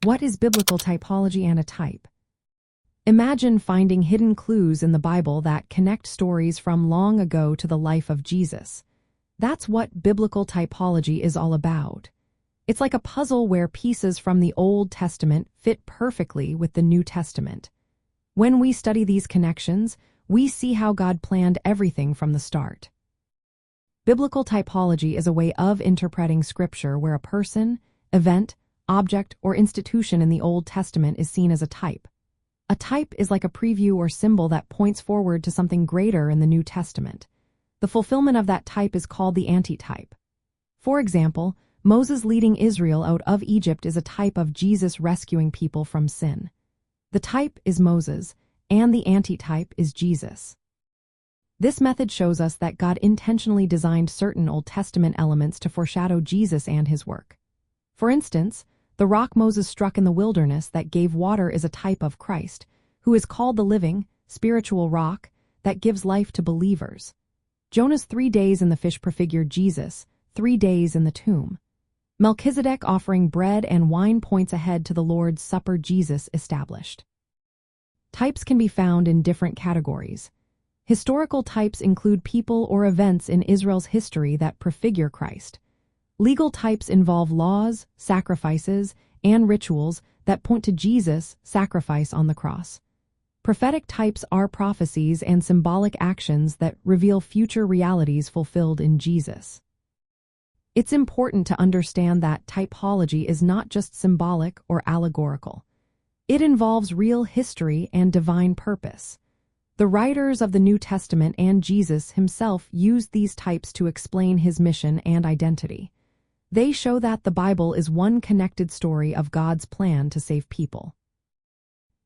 What is biblical typology and a type? Imagine finding hidden clues in the Bible that connect stories from long ago to the life of Jesus. That's what biblical typology is all about. It's like a puzzle where pieces from the Old Testament fit perfectly with the New Testament. When we study these connections, we see how God planned everything from the start. Biblical typology is a way of interpreting Scripture where a person, event, object, or institution in the Old Testament is seen as a type. A type is like a preview or symbol that points forward to something greater in the New Testament. The fulfillment of that type is called the antitype. For example, Moses leading Israel out of Egypt is a type of Jesus rescuing people from sin. The type is Moses, and the antitype is Jesus. This method shows us that God intentionally designed certain Old Testament elements to foreshadow Jesus and his work. For instance, the rock Moses struck in the wilderness that gave water is a type of Christ, who is called the living, spiritual rock that gives life to believers. Jonah's 3 days in the fish prefigured Jesus, 3 days in the tomb. Melchizedek offering bread and wine points ahead to the Lord's Supper Jesus established. Types can be found in different categories. Historical types include people or events in Israel's history that prefigure Christ. Legal types involve laws, sacrifices, and rituals that point to Jesus' sacrifice on the cross. Prophetic types are prophecies and symbolic actions that reveal future realities fulfilled in Jesus. It's important to understand that typology is not just symbolic or allegorical. It involves real history and divine purpose. The writers of the New Testament and Jesus himself used these types to explain his mission and identity. They show that the Bible is one connected story of God's plan to save people.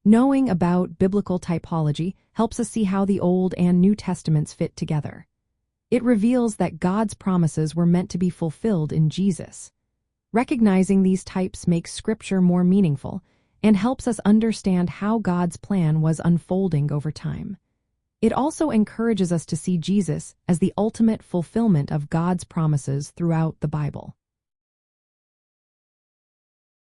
Knowing about biblical typology helps us see how the Old and New Testaments fit together. It reveals that God's promises were meant to be fulfilled in Jesus. Recognizing these types makes Scripture more meaningful and helps us understand how God's plan was unfolding over time. It also encourages us to see Jesus as the ultimate fulfillment of God's promises throughout the Bible.